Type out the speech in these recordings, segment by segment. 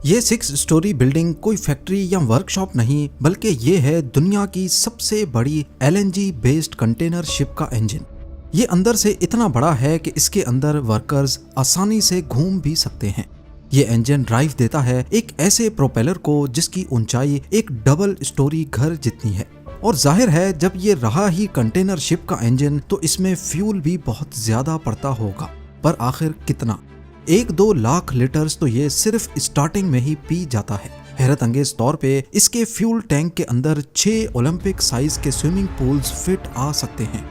ये 6 story building कोई factory या वर्कशॉप नहीं, बल्कि ये है दुनिया की सबसे बड़ी LNG बेस्ड कंटेनर शिप का इंजन। ये अंदर से इतना बड़ा है कि इसके अंदर वर्कर्स आसानी से घूम भी सकते हैं। ये इंजन ड्राइव देता है एक ऐसे प्रोपेलर को जिसकी ऊंचाई एक डबल स्टोरी घर जितनी है। और जाहिर है जब ये रहा ही कंटेनर शिप का इंजन तो इसमें फ्यूल भी बहुत ज्यादा पड़ता होगा, पर आखिर कितना? 1-2 लाख लीटर्स तो ये सिर्फ स्टार्टिंग में ही पी जाता है। हैरत अंगेज तौर पे इसके फ्यूल टैंक के अंदर 6 ओलंपिक साइज के स्विमिंग पूल्स फिट आ सकते हैं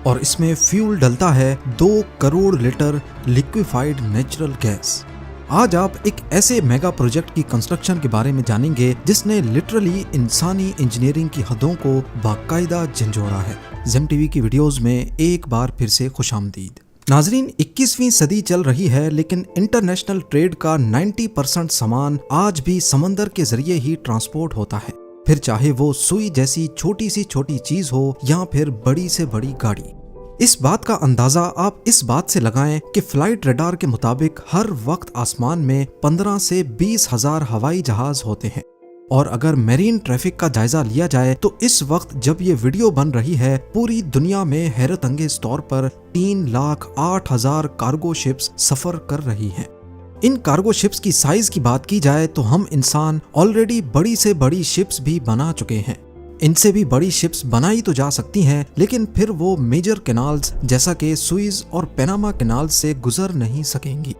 और इसमें फ्यूल डलता है 2 crore litre liquefied natural gas. आज आप एक ऐसे मेगा प्रोजेक्ट की कंस्ट्रक्शन के बारे में जानेंगे जिसने लिटरली इंसानी इंजीनियरिंग की हदों को बाकायदा झंझोड़ा है। ज़ेम टीवी की वीडियोस में एक बार फिर से खुशामदीद। नाजरीन, 21वीं सदी चल रही है लेकिन इंटरनेशनल ट्रेड का 90% सामान आज भी समंदर के जरिए ही ट्रांसपोर्ट होता है, फिर चाहे वो सुई जैसी छोटी सी छोटी चीज हो या फिर बड़ी से बड़ी गाड़ी। इस बात का अंदाजा आप इस बात से लगाएं कि फ्लाइट रडार के मुताबिक हर वक्त आसमान में 15 से 20 हजार हवाई जहाज होते हैं। और अगर मैरीन ट्रैफिक का जायजा लिया जाए तो इस वक्त जब ये वीडियो बन रही है पूरी दुनिया में हैरत अंगेज तौर पर 3,08,000 कार्गो शिप्स सफर कर रही हैं। इन कार्गो शिप्स की साइज की बात की जाए तो हम इंसान ऑलरेडी बड़ी से बड़ी शिप्स भी बना चुके हैं। इनसे भी बड़ी शिप्स बनाई तो जा सकती हैं, लेकिन फिर वो मेजर कैनाल्स जैसा कि सुइज और पनामा कैनाल से गुजर नहीं सकेंगी।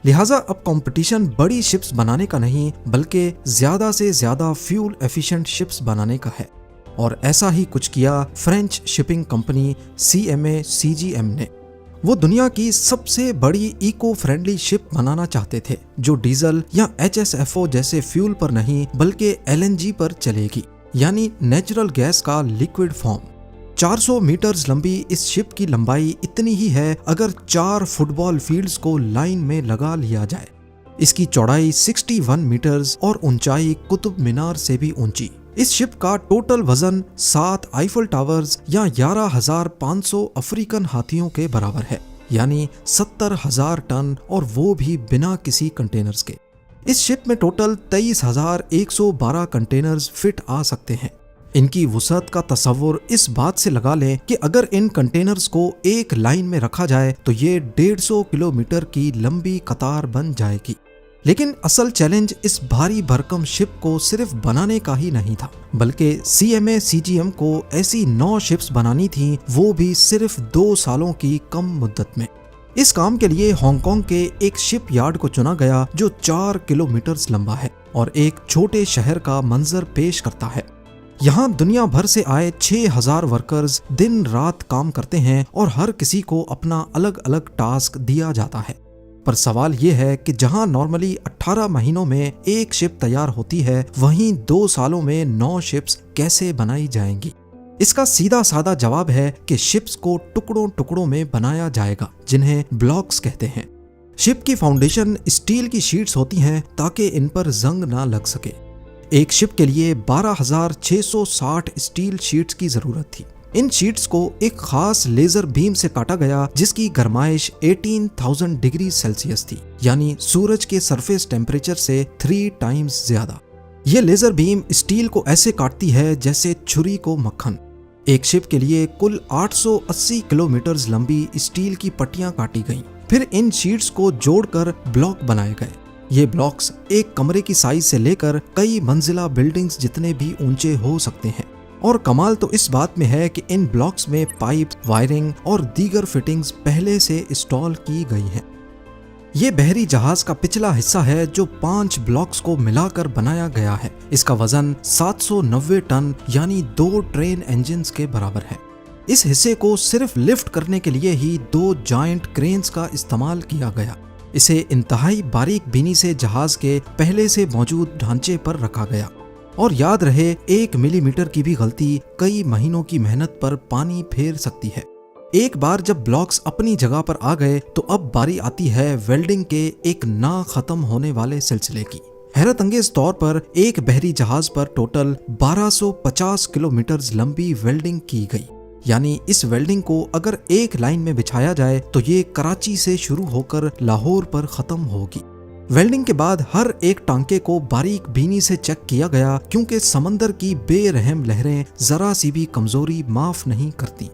लिहाजा अब कंपटीशन बड़ी शिप्स बनाने का नहीं बल्कि ज्यादा से ज्यादा फ्यूल एफिशिएंट शिप्स बनाने का है। और ऐसा ही कुछ किया French shipping company CMA CGM ने। वो दुनिया की सबसे बड़ी इको फ्रेंडली शिप बनाना चाहते थे जो डीजल या HSFO जैसे फ्यूल पर नहीं बल्कि LNG पर चलेगी, यानी नेचुरल गैस का लिक्विड फॉर्म। 400 मीटर्स लंबी इस शिप की लंबाई इतनी ही है अगर 4 फुटबॉल फील्ड्स को लाइन में लगा लिया जाए। इसकी चौड़ाई 61 मीटर्स और ऊंचाई कुतुब मीनार से भी ऊंची। इस शिप का टोटल वजन 7 आईफल टावर्स या 11,500 अफ्रीकन हाथियों के बराबर है, यानी 70,000 टन, और वो भी बिना किसी कंटेनर्स के। इस शिप में टोटल 23,112 कंटेनर्स फिट आ सकते हैं। इनकी वुसअत का तस्वुर इस बात से लगा लें कि अगर इन कंटेनर्स को एक लाइन में रखा जाए तो ये 150 किलोमीटर की लंबी कतार बन जाएगी। लेकिन असल चैलेंज इस भारी भरकम शिप को सिर्फ बनाने का ही नहीं था, बल्कि CMA CGM को ऐसी 9 शिप्स बनानी थी, वो भी सिर्फ 2 सालों की कम मुद्दत में। इस काम के लिए हांगकांग के एक शिप यार्ड को चुना गया जो 4 किलोमीटर लंबा है और एक छोटे शहर का मंजर पेश करता है। यहाँ दुनिया भर से आए 6,000 वर्कर्स दिन रात काम करते हैं और हर किसी को अपना अलग अलग टास्क दिया जाता है। पर सवाल ये है कि जहाँ नॉर्मली 18 महीनों में एक शिप तैयार होती है, वहीं 2 सालों में 9 शिप्स कैसे बनाई जाएंगी? इसका सीधा साधा जवाब है कि शिप्स को टुकड़ों टुकड़ों में बनाया जाएगा, जिन्हें ब्लॉक्स कहते हैं। शिप की फाउंडेशन स्टील की शीट्स होती हैं ताकि इन पर जंग ना लग सके। एक शिप के लिए 12,660 स्टील शीट्स की जरूरत थी। इन शीट्स को एक खास लेजर बीम से काटा गया जिसकी गरमाइश 18,000 डिग्री सेल्सियस थी, यानी सूरज के सरफेस टेम्परेचर से 3 टाइम्स ज्यादा। ये लेजर बीम स्टील को ऐसे काटती है जैसे छुरी को मक्खन। एक शिप के लिए कुल 880 किलोमीटर लंबी स्टील की पट्टियां काटी गईं। फिर इन शीट्स को जोड़कर ब्लॉक बनाए गए। ये ब्लॉक्स एक कमरे की साइज से लेकर कई मंजिला बिल्डिंग्स जितने भी ऊंचे हो सकते हैं। और कमाल तो इस बात में है कि इन ब्लॉक्स में पाइप, वायरिंग और दीगर फिटिंग्स पहले से इंस्टॉल की गई हैं। ये बहरी जहाज का पिछला हिस्सा है जो 5 ब्लॉक्स को मिलाकर बनाया गया है। इसका वजन 790 टन यानी 2 ट्रेन इंजन्स के बराबर है। इस हिस्से को सिर्फ लिफ्ट करने के लिए ही 2 जायंट क्रेन्स का इस्तेमाल किया गया। इसे इंतहाई बारीक बीनी से जहाज के पहले से मौजूद ढांचे पर रखा गया। और याद रहे, 1 मिलीमीटर की भी गलती कई महीनों की मेहनत पर पानी फेर सकती है। एक बार जब ब्लॉक्स अपनी जगह पर आ गए तो अब बारी आती है वेल्डिंग के एक ना खत्म होने वाले सिलसिले की। हैरत अंगेज तौर पर एक बहरी जहाज पर टोटल 1250 किलोमीटर लंबी वेल्डिंग की गई। यानी इस वेल्डिंग को अगर एक लाइन में बिछाया जाए तो ये कराची से शुरू होकर लाहौर पर खत्म होगी। वेल्डिंग के बाद हर एक टांके को बारीक बीनी से चेक किया गया, क्योंकि समंदर की बेरहम लहरें जरा सी भी कमजोरी माफ नहीं करती।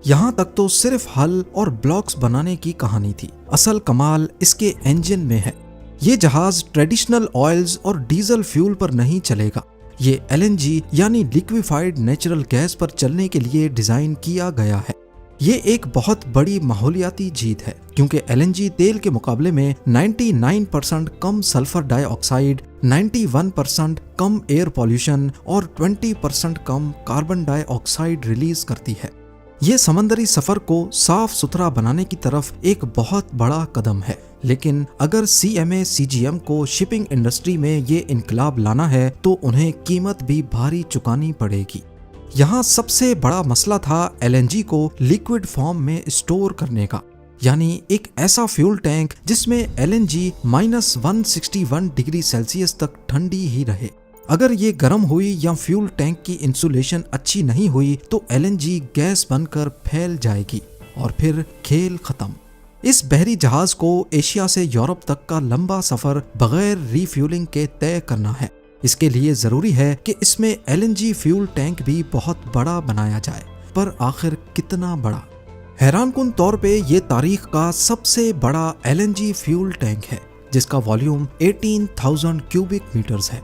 यहाँ तक तो सिर्फ हल और ब्लॉक्स बनाने की कहानी थी। असल कमाल इसके इंजन में है। ये जहाज ट्रेडिशनल ऑयल्स और डीजल फ्यूल पर नहीं चलेगा। ये LNG यानी लिक्विफाइड नेचुरल गैस पर चलने के लिए डिजाइन किया गया है। ये एक बहुत बड़ी माहौलियाती जीत है, क्योंकि LNG तेल के मुकाबले में 99% कम सल्फर डाइऑक्साइड, 91% कम एयर पॉल्यूशन और 20% कम कार्बन डाइऑक्साइड रिलीज करती है। ये समंदरी सफर को साफ सुथरा बनाने की तरफ एक बहुत बड़ा कदम है। लेकिन अगर CMA CGM को शिपिंग इंडस्ट्री में ये इनकलाब लाना है तो उन्हें कीमत भी भारी चुकानी पड़ेगी। यहाँ सबसे बड़ा मसला था LNG को लिक्विड फॉर्म में स्टोर करने का, यानी एक ऐसा फ्यूल टैंक जिसमें LNG -161 डिग्री सेल्सियस तक ठंडी ही रहे। अगर ये गर्म हुई या फ्यूल टैंक की इंसुलेशन अच्छी नहीं हुई तो LNG गैस बनकर फैल जाएगी और फिर खेल खत्म। इस बहरी जहाज को एशिया से यूरोप तक का लंबा सफर बगैर रिफ्यूलिंग के तय करना है। इसके लिए जरूरी है कि इसमें LNG फ्यूल टैंक भी बहुत बड़ा बनाया जाए, पर आखिर कितना बड़ा? हैरानकुन तौर पे ये तारीख का सबसे बड़ा LNG फ्यूल टैंक है, जिसका वॉल्यूम 18,000 क्यूबिक मीटर्स है।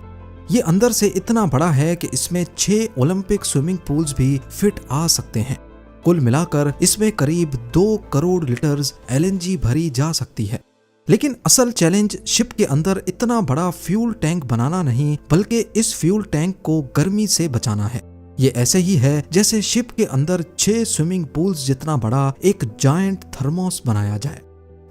ये अंदर से इतना बड़ा है कि इसमें 6 ओलंपिक स्विमिंग पूल्स भी फिट आ सकते हैं। कुल मिलाकर इसमें करीब 2 करोड़ लीटर्स LNG भरी जा सकती है। लेकिन असल चैलेंज शिप के अंदर इतना बड़ा फ्यूल टैंक बनाना नहीं, बल्कि इस फ्यूल टैंक को गर्मी से बचाना है। ये ऐसे ही है जैसे शिप के अंदर 6 स्विमिंग पूल्स जितना बड़ा एक जायंट थर्मोस बनाया जाए।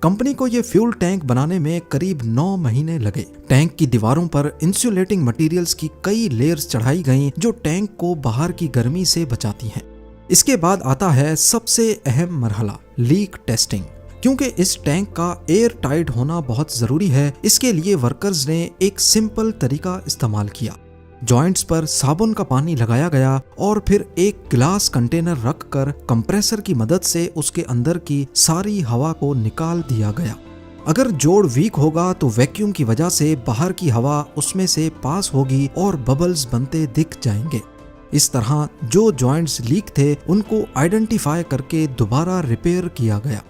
कंपनी को ये फ्यूल टैंक बनाने में करीब 9 महीने लगे। टैंक की दीवारों पर इंसुलेटिंग मटेरियल्स की कई लेयर्स चढ़ाई गईं जो टैंक को बाहर की गर्मी से बचाती हैं। इसके बाद आता है सबसे अहम मरहला, लीक टेस्टिंग। क्योंकि इस टैंक का एयर टाइट होना बहुत जरूरी है, इसके लिए वर्कर्स ने एक सिंपल तरीका इस्तेमाल किया। जॉइंट्स पर साबुन का पानी लगाया गया और फिर एक ग्लास कंटेनर रखकर कंप्रेसर की मदद से उसके अंदर की सारी हवा को निकाल दिया गया। अगर जोड़ वीक होगा तो वैक्यूम की वजह से बाहर की हवा उसमें से पास होगी और बबल्स बनते दिख जाएंगे। इस तरह जो जॉइंट्स लीक थे उनको आइडेंटिफाई करके दोबारा रिपेयर किया गया।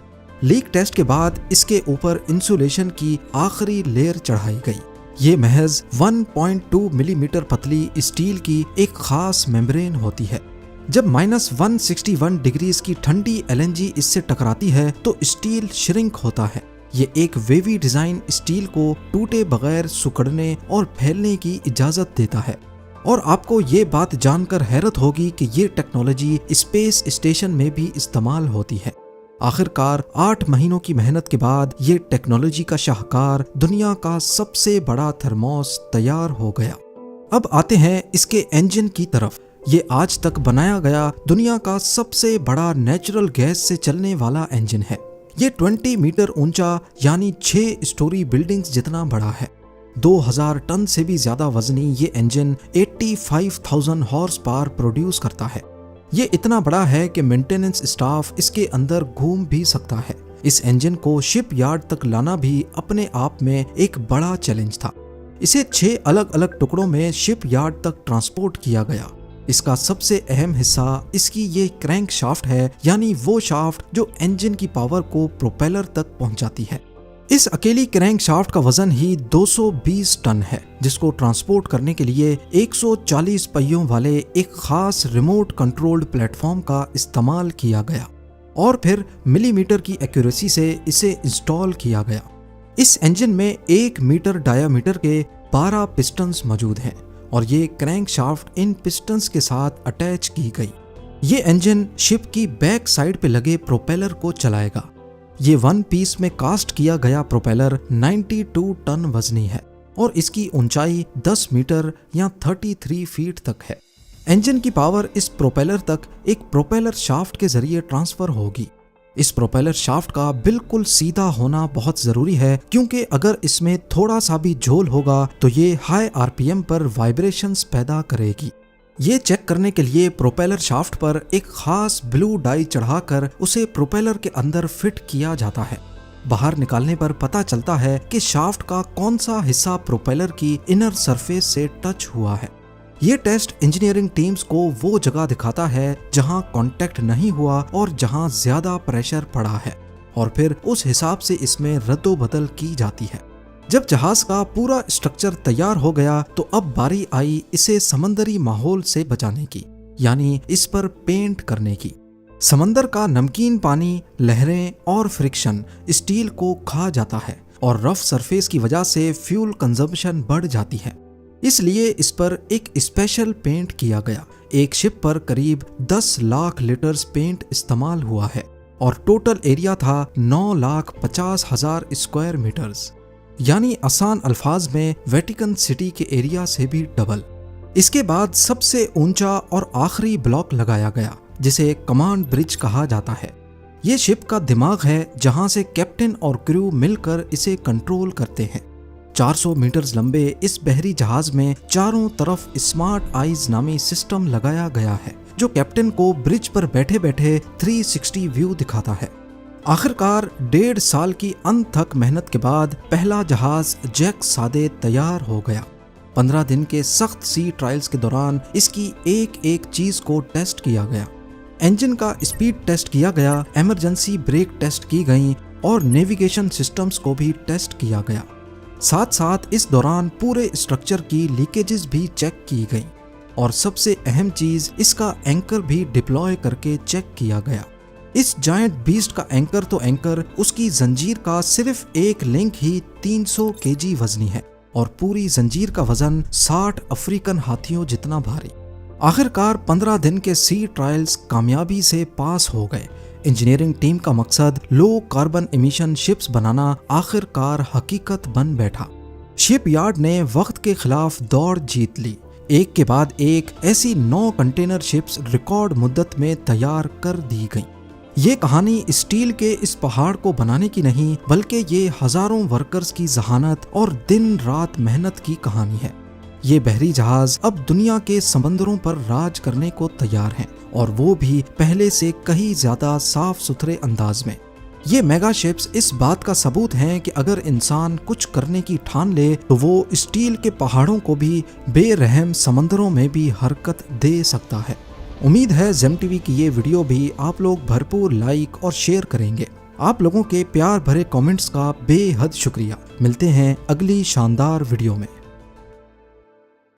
लीक टेस्ट के बाद इसके ऊपर इंसुलेशन की आखिरी लेयर चढ़ाई गई। ये महज 1.2 मिलीमीटर पतली स्टील की एक खास मेम्ब्रेन होती है। जब -161 डिग्रीज की ठंडी LNG इससे टकराती है तो स्टील श्रिंक होता है। ये एक वेवी डिजाइन स्टील को टूटे बगैर सिकुड़ने और फैलने की इजाजत देता है। और आपको ये बात जानकर हैरत होगी कि ये टेक्नोलॉजी स्पेस स्टेशन में भी इस्तेमाल होती है। आखिरकार 8 महीनों की मेहनत के बाद ये टेक्नोलॉजी का शाहकार दुनिया का सबसे बड़ा थर्मोस तैयार हो गया। अब आते हैं इसके इंजन की तरफ। ये आज तक बनाया गया दुनिया का सबसे बड़ा नेचुरल गैस से चलने वाला इंजन है। ये 20 मीटर ऊंचा यानी 6 स्टोरी बिल्डिंग्स जितना बड़ा है। 2000 टन से भी ज्यादा वजनी ये इंजन 85,000 हॉर्स पावर प्रोड्यूस करता है। ये इतना बड़ा है कि मेंटेनेंस स्टाफ इसके अंदर घूम भी सकता है। इस इंजन को शिप यार्ड तक लाना भी अपने आप में एक बड़ा चैलेंज था। इसे 6 अलग अलग टुकड़ों में शिप यार्ड तक ट्रांसपोर्ट किया गया। इसका सबसे अहम हिस्सा इसकी ये क्रैंक शाफ्ट है, यानी वो शाफ्ट जो इंजन की पावर को प्रोपेलर तक पहुंचाती है। इस अकेली क्रैंक शाफ्ट का वजन ही 220 टन है, जिसको ट्रांसपोर्ट करने के लिए 140 पहियों वाले एक खास रिमोट कंट्रोल्ड प्लेटफॉर्म का इस्तेमाल किया गया और फिर मिलीमीटर की एक्यूरेसी से इसे इंस्टॉल किया गया। इस इंजन में 1 मीटर डायामीटर के 12 पिस्टन्स मौजूद हैं और ये क्रैंक शाफ्ट इन पिस्टन्स के साथ अटैच की गई। ये इंजन शिप की बैक साइड पे लगे प्रोपेलर को चलाएगा। ये 1 पीस में कास्ट किया गया प्रोपेलर 92 टन वजनी है और इसकी ऊंचाई 10 मीटर या 33 फीट तक है। इंजन की पावर इस प्रोपेलर तक एक प्रोपेलर शाफ्ट के जरिए ट्रांसफर होगी। इस प्रोपेलर शाफ्ट का बिल्कुल सीधा होना बहुत जरूरी है, क्योंकि अगर इसमें थोड़ा सा भी झोल होगा तो ये हाई RPM पर वाइब्रेशंस पैदा करेगी। ये चेक करने के लिए प्रोपेलर शाफ्ट पर एक खास ब्लू डाई चढ़ाकर उसे प्रोपेलर के अंदर फिट किया जाता है। बाहर निकालने पर पता चलता है कि शाफ्ट का कौन सा हिस्सा प्रोपेलर की इनर सरफेस से टच हुआ है। ये टेस्ट इंजीनियरिंग टीम्स को वो जगह दिखाता है जहां कांटेक्ट नहीं हुआ और जहां ज्यादा प्रेशर पड़ा है, और फिर उस हिसाब से इसमें रद्दोबदल की जाती है। जब जहाज का पूरा स्ट्रक्चर तैयार हो गया तो अब बारी आई इसे समंदरी माहौल से बचाने की, यानी इस पर पेंट करने की। समंदर का नमकीन पानी, लहरें और फ्रिक्शन स्टील को खा जाता है और रफ सरफेस की वजह से फ्यूल कंजम्पशन बढ़ जाती है। इसलिए इस पर एक स्पेशल पेंट किया गया। एक शिप पर करीब 10 लाख लीटर्स पेंट इस्तेमाल हुआ है और टोटल एरिया था 9,50,000 स्क्वायर मीटर्स, यानी आसान अल्फाज में वेटिकन सिटी के एरिया से भी डबल। इसके बाद सबसे ऊंचा और आखिरी ब्लॉक लगाया गया जिसे कमांड ब्रिज कहा जाता है। ये शिप का दिमाग है जहां से कैप्टन और क्रू मिलकर इसे कंट्रोल करते हैं। 400 मीटर्स लंबे इस बहरी जहाज में चारों तरफ स्मार्ट आईज नामी सिस्टम लगाया गया है जो कैप्टन को ब्रिज पर बैठे बैठे 360 व्यू दिखाता है। आखिरकार 1.5 साल की अनथक मेहनत के बाद पहला जहाज जैक सादे तैयार हो गया। 15 दिन के सख्त सी ट्रायल्स के दौरान इसकी एक एक चीज को टेस्ट किया गया। इंजन का स्पीड टेस्ट किया गया, इमरजेंसी ब्रेक टेस्ट की गई और नेविगेशन सिस्टम्स को भी टेस्ट किया गया। साथ साथ इस दौरान पूरे स्ट्रक्चर की लीकेजेस भी चेक की गई और सबसे अहम चीज इसका एंकर भी डिप्लॉय करके चेक किया गया। इस जायंट बीस्ट का एंकर तो एंकर, उसकी जंजीर का सिर्फ एक लिंक ही 300 केजी वजनी है और पूरी जंजीर का वजन 60 अफ्रीकन हाथियों जितना भारी। आखिरकार 15 दिन के सी ट्रायल्स कामयाबी से पास हो गए। इंजीनियरिंग टीम का मकसद लो कार्बन एमिशन शिप्स बनाना आखिरकार हकीकत बन बैठा। शिपयार्ड ने वक्त के खिलाफ दौड़ जीत ली। एक के बाद एक ऐसी 9 कंटेनर शिप्स रिकॉर्ड मुद्दत में तैयार कर दी गई। ये कहानी स्टील के इस पहाड़ को बनाने की नहीं, बल्कि ये हजारों वर्कर्स की जहानत और दिन रात मेहनत की कहानी है। ये बहरी जहाज अब दुनिया के समंदरों पर राज करने को तैयार हैं, और वो भी पहले से कहीं ज्यादा साफ सुथरे अंदाज में। ये मेगा शिप्स इस बात का सबूत हैं कि अगर इंसान कुछ करने की ठान ले तो वो स्टील के पहाड़ों को भी बेरहम समंदरों में भी हरकत दे सकता है। उम्मीद है जेम टीवी की ये वीडियो भी आप लोग भरपूर लाइक और शेयर करेंगे। आप लोगों के प्यार भरे कमेंट्स का बेहद शुक्रिया। मिलते हैं अगली शानदार वीडियो में।